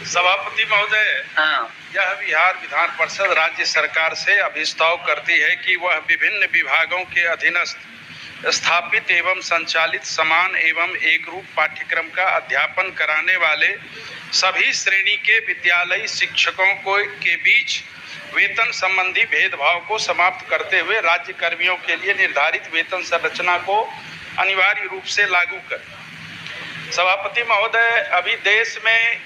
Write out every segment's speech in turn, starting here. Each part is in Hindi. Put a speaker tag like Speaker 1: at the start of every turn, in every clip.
Speaker 1: सभापति महोदय, यह बिहार विधान परिषद राज्य सरकार से अभिस्ताव करती है कि वह विभिन्न विभागों के अधीनस्थ स्थापित एवं संचालित समान एवं एकरूप पाठ्यक्रम का अध्यापन कराने वाले सभी श्रेणी के विद्यालयी शिक्षकों के बीच वेतन संबंधी भेदभाव को समाप्त करते हुए राज्य कर्मियों के लिए निर्धारित वेतन संरचना को अनिवार्य रूप से लागू कर। सभापति महोदय, अभी देश में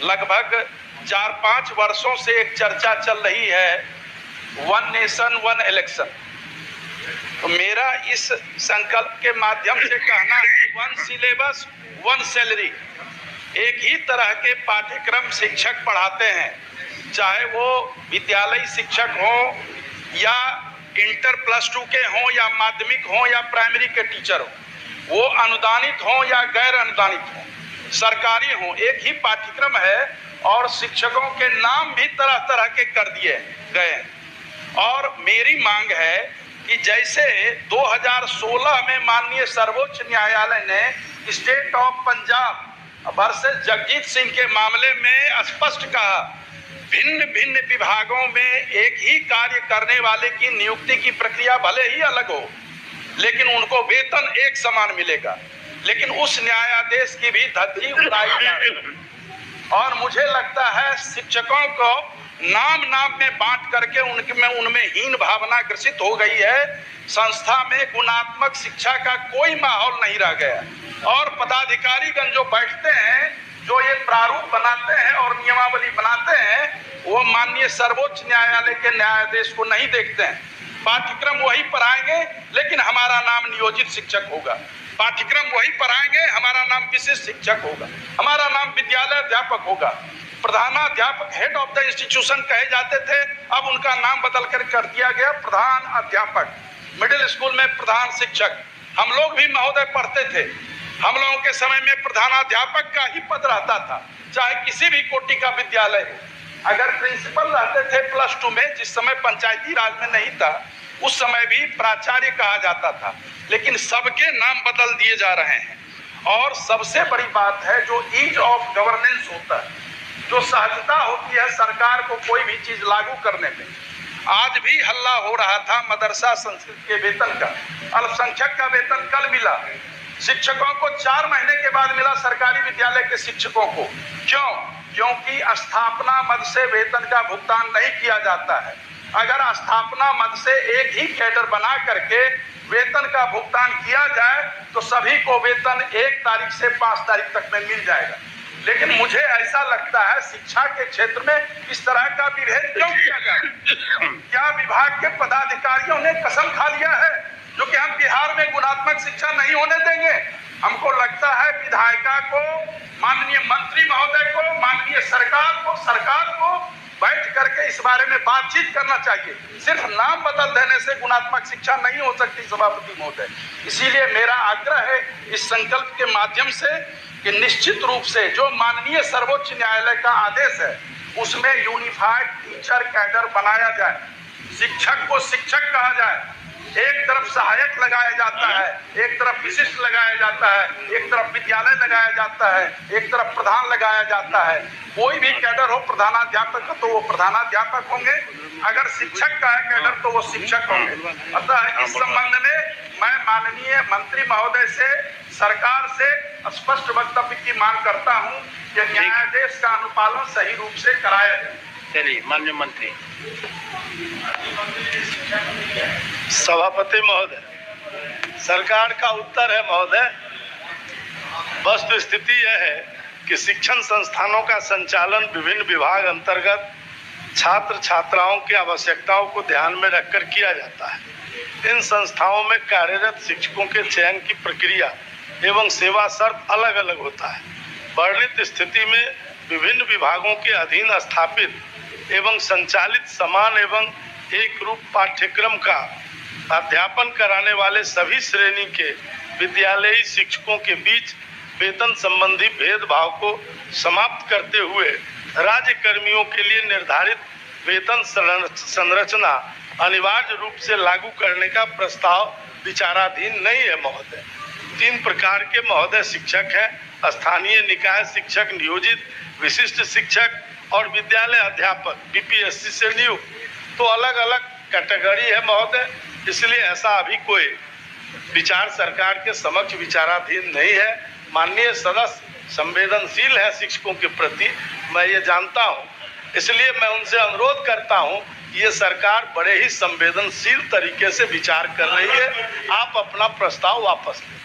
Speaker 1: लगभग 4-5 वर्षों से एक चर्चा चल रही है, वन नेशन वन इलेक्शन। तो मेरा इस संकल्प के माध्यम से कहना है, वन सिलेबस वन सैलरी। एक ही तरह के पाठ्यक्रम शिक्षक पढ़ाते हैं, चाहे वो विद्यालय शिक्षक हो या इंटर +2 के हों या माध्यमिक हों या प्राइमरी के टीचर हो, वो अनुदानित हों या गैर अनुदानित हों, सरकारी हों, एक ही पाठ्यक्रम है और शिक्षकों के नाम भी तरह तरह के कर दिए गए। और मेरी मांग है कि जैसे 2016 में माननीय सर्वोच्च न्यायालय ने state of Punjab versus Jagjit Singh के मामले में स्पष्ट कहा, भिन्न भिन्न विभागों में एक ही कार्य करने वाले की नियुक्ति की प्रक्रिया भले ही अलग हो, लेकिन उनको वेतन एक समान मिलेगा। लेकिन उस न्यायाधीश की भी धज्जी उड़ाई जा रही है। और मुझे लगता है शिक्षकों को नाम नाम में बांट करके उनमें हीन भावना ग्रसित हो गई है। संस्था में गुणात्मक शिक्षा का कोई माहौल नहीं रह गया। और पदाधिकारीगण जो बैठते हैं, जो ये प्रारूप बनाते हैं और नियमावली बनाते हैं, वो माननीय सर्वोच्च न्यायालय के न्यायाधीश को नहीं देखते हैं। पाठ्यक्रम वही पढ़ाएंगे, लेकिन हमारा नाम नियोजित शिक्षक होगा। पाठ्यक्रम वही पढ़ाएंगे, हमारा नाम विशिष्ट शिक्षक होगा, हमारा नाम विद्यालय अध्यापक होगा। प्रधानाध्यापक हेड ऑफ द इंस्टीट्यूशन कहे जाते थे, अब उनका नाम बदल कर दिया गया प्रधान अध्यापक। मिडिल स्कूल में प्रधान शिक्षक, हम लोग भी महोदय पढ़ते थे, हम लोगों के समय में प्रधानाध्यापक का ही पद रहता था, चाहे किसी भी कोटि का विद्यालय हो। अगर प्रिंसिपल रहते थे +2 में, जिस समय पंचायती राज में नहीं था, उस समय भी प्राचार्य कहा जाता था। लेकिन सबके नाम बदल दिए जा रहे हैं। और सबसे बड़ी बात है, जो ईज ऑफ गवर्नेंस होता है, जो सहजता होती है सरकार को कोई भी चीज लागू करने में। आज भी हल्ला हो रहा था मदरसा संस्कृत के वेतन का, अल्पसंख्यक का वेतन कल मिला, शिक्षकों को 4 महीने के बाद मिला, सरकारी विद्यालय के शिक्षकों को। क्यों? क्योंकि स्थापना मद से वेतन का भुगतान नहीं किया जाता है। अगर स्थापना मद से एक ही कैडर बना करके वेतन का भुगतान किया जाए तो सभी को वेतन 1 तारीख से 5 तारीख तक में मिल जाएगा। लेकिन मुझे ऐसा लगता है शिक्षा के क्षेत्र में इस तरह का विभेद क्यों किया जाए? क्या विभाग के पदाधिकारियों ने कसम खा लिया है जो कि हम बिहार में गुणात्मक शिक्षा नहीं होने देंगे? हमको लगता है विधायिका को, माननीय मंत्री महोदय को, माननीय सरकार को बैठ करके इस बारे में बातचीत करना चाहिए। सिर्फ नाम बदल देने से गुणात्मक शिक्षा नहीं हो सकती सभापति महोदय। इसीलिए मेरा आग्रह है इस संकल्प के माध्यम से कि निश्चित रूप से जो माननीय सर्वोच्च न्यायालय का आदेश है, उसमें यूनिफाइड टीचर कैडर बनाया जाए, शिक्षक को शिक्षक कहा जाए। एक तरफ सहायक लगाया जाता है, एक तरफ विशिष्ट लगाया जाता है, एक तरफ विद्यालय लगाया जाता है, एक तरफ प्रधान लगाया जाता है। कोई भी कैडर हो प्रधानाध्यापक तो वो प्रधानाध्यापक होंगे, अगर शिक्षक का है कैडर तो वो शिक्षक होंगे। अतः इस संबंध में मैं माननीय मंत्री महोदय से, सरकार से स्पष्ट वक्तव्य की मांग करता हूं कि न्यायाधीश का अनुपालन सही रूप से कराया जाए।
Speaker 2: चलिए माननीय मंत्री। सभापति महोदय, सरकार का उत्तर है महोदय, वस्तु स्थिति यह है कि शिक्षण संस्थानों का संचालन विभिन्न विभाग अंतर्गत छात्र छात्राओं की आवश्यकताओं को ध्यान में रखकर किया जाता है। इन संस्थाओं में कार्यरत शिक्षकों के चयन की प्रक्रिया एवं सेवा शर्त अलग अलग होता है। वर्णित स्थिति में विभिन्न विभागों के अधीन स्थापित एवं संचालित समान एवं एक रूप पाठ्यक्रम का अध्यापन कराने वाले सभी श्रेणी के विद्यालयी शिक्षकों के बीच वेतन संबंधी भेदभाव को समाप्त करते हुए राज्य कर्मियों के लिए निर्धारित वेतन संरचना अनिवार्य रूप से लागू करने का प्रस्ताव विचाराधीन नहीं है महोदय। तीन प्रकार के महोदय शिक्षक है: स्थानीय निकाय शिक्षक, नियोजित विशिष्ट शिक्षक और विद्यालय अध्यापक बीपीएससी से नियुक्त। तो अलग अलग कैटेगरी है महोदय, इसलिए ऐसा अभी कोई विचार सरकार के समक्ष विचाराधीन नहीं है। माननीय सदस्य संवेदनशील है शिक्षकों के प्रति, मैं ये जानता हूँ, इसलिए मैं उनसे अनुरोध करता हूँ ये सरकार बड़े ही संवेदनशील तरीके से विचार कर रही है। आप अपना प्रस्ताव वापस लें।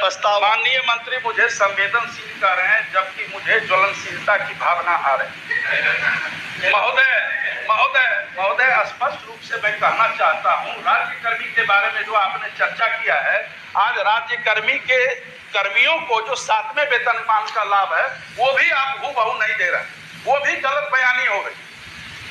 Speaker 2: प्रस्ताव।
Speaker 1: माननीय मंत्री मुझे संवेदनशील कह रहे हैं, जबकि मुझे ज्वलनशीलता की भावना आ रही है। महोदय स्पष्ट रूप से मैं कहना चाहता हूँ, राज्य कर्मी के बारे में जो आपने चर्चा किया है, आज राज्य कर्मी के कर्मियों को जो 7वें वेतनमान का लाभ है वो भी आप हूबहू नहीं दे रहे, वो भी गलत बयानी हो गई।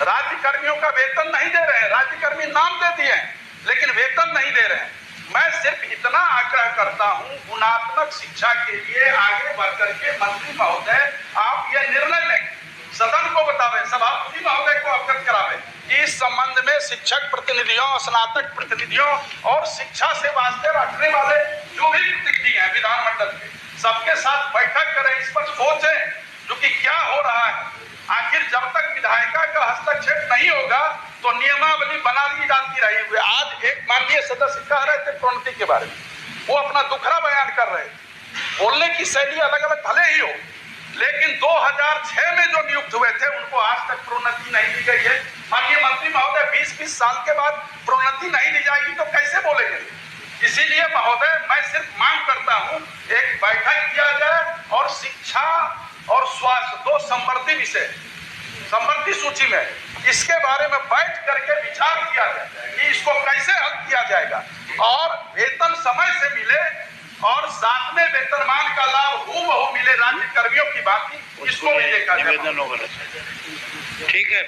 Speaker 1: राज्य कर्मियों का वेतन नहीं दे रहे हैं, राज्य कर्मी नाम दे दिए हैं लेकिन वेतन नहीं दे रहे हैं। मैं सिर्फ इतना आग्रह करता हूं, गुणात्मक शिक्षा के लिए आगे बढ़ करके मंत्री महोदय आप ये निर्णय लें, सदन को बतावें, सभापति महोदय को अवगत करावें कि इस संबंध में शिक्षक प्रतिनिधियों, स्नातक प्रतिनिधियों और शिक्षा से वास्ते रखने वाले जो भी प्रतिनिधि हैं विधानमंडल के, सबके साथ बैठक करें, इस पर सोचें जो कि क्या हो रहा है। आखिर जब तक विधायिका का हस्तक्षेप नहीं होगा तो नियमावली बना दी जाती रही हुई। आज एक माननीय सदस्य कह रहे थे प्रोन्नति के बारे में, वो अपना दुखड़ा बयान कर रहे, बोलने की शैली अलग अलग भले ही हो, लेकिन 2006 में जो नियुक्त हुए थे उनको आज तक प्रोन्नति नहीं दी गई है। माननीय मंत्री महोदय 20-20 साल के बाद प्रोन्नति नहीं दी जाएगी तो कैसे बोलेंगे? इसीलिए महोदय मैं सिर्फ मांग करता हूं एक बैठक किया जाए और शिक्षा और स्वास्थ्य, दो संवर्ती विषय संवर्ती सूची में, इसके बारे में बैठ करके विचार किया जाए कि इसको कैसे हल किया जाएगा और वेतन समय से मिले और 7वें वेतनमान का लाभ हूबहू मिले राज्य कर्मियों की बात, इसको भी देखा जाए।
Speaker 3: ठीक है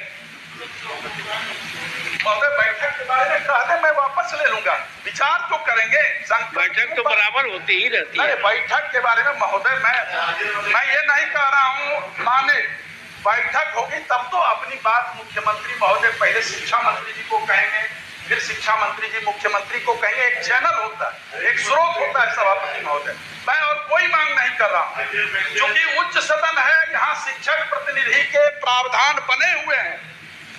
Speaker 1: महोदय, बैठक के बारे में कहा मैं वापस ले लूंगा, विचार तो करेंगे।
Speaker 3: बैठक तो बराबर होती ही रहती है।
Speaker 1: बैठक के बारे में महोदय मैं ये नहीं कह रहा हूँ, माने बैठक होगी तब तो अपनी बात मुख्यमंत्री महोदय पहले शिक्षा मंत्री जी को कहेंगे, फिर शिक्षा मंत्री जी मुख्यमंत्री को कहेंगे। एक चैनल होता है, एक स्रोत होता है सभापति महोदय। मैं और कोई मांग नहीं कर रहा हूँ, क्योंकि उच्च सदन है, यहाँ शिक्षक प्रतिनिधि के प्रावधान बने हुए हैं,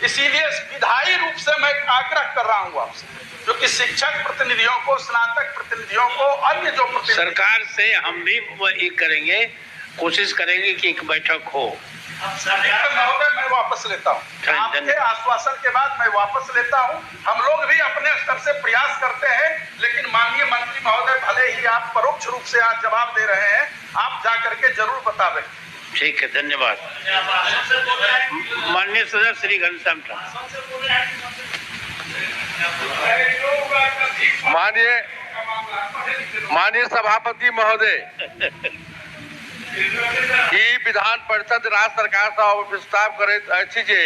Speaker 1: इसीलिए विधायी रूप से मैं आग्रह कर रहा हूँ आपसे, क्योंकि शिक्षक प्रतिनिधियों को, स्नातक प्रतिनिधियों को, अन्य जो
Speaker 3: सरकार से हम भी ये करेंगे, कोशिश करेंगे कि एक बैठक हो।
Speaker 1: महोदय मैं वापस लेता हूँ, आपके आश्वासन के बाद मैं वापस लेता हूँ। हम लोग भी अपने स्तर से प्रयास करते हैं, लेकिन माननीय मंत्री महोदय भले ही आप परोक्ष रूप से आज जवाब दे रहे हैं, आप जाकर के जरूर बतावें।
Speaker 3: ठीक है, धन्यवाद। माननीय सदस्य श्री घनश्याम
Speaker 4: माननीय सभापति महोदय, ई विधान परिषद राज्य सरकार से प्रस्ताव करैत अछि जे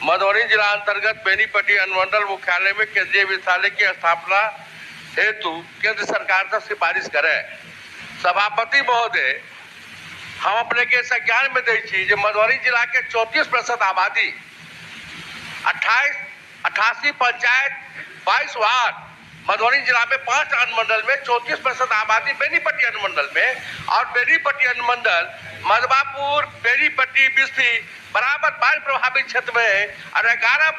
Speaker 4: मधुबनी जिला अंतर्गत बेनीपट्टी अनुमंडल मुख्यालय में केंद्रीय विद्यालय की स्थापना हेतु केंद्र सरकार से सिफारिश करे। सभापति महोदय, हम अपने के संज्ञान में दै छी जे मधुबनी जिला के 34% आबादी, 88 पंचायत, 22 वार्ड, मधुबनी जिला में 5 अनुमंडल में 34% आबादी बेनीपट्टी अनुमंडल में, और बेनीपट्टी अनुमंडल मधवापुर, बेनीपट्टी, बिस्ती बराबर बाढ़ प्रभावित क्षेत्र में है और 11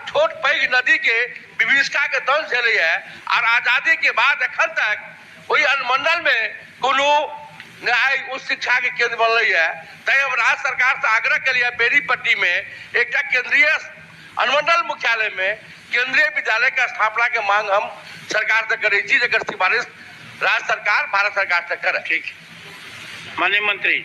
Speaker 4: छोट पैघ नदी के विभीषिका के दंश झेले है। और आजादी के बाद अखन तक वही अनुमंडल में कोनो न्याय उच्च शिक्षा के केंद्र बन रही है। तय हम राज्य सरकार से आग्रह के लिए बेनीपट्टी में एक केंद्रीय अनुमंडल मुख्यालय में केंद्रीय विद्यालय का स्थापना के मांग हम सरकार से करे छी, जगह सिफारिश राज्य सरकार भारत सरकार से करे।
Speaker 3: ठीक, माननीय मंत्री।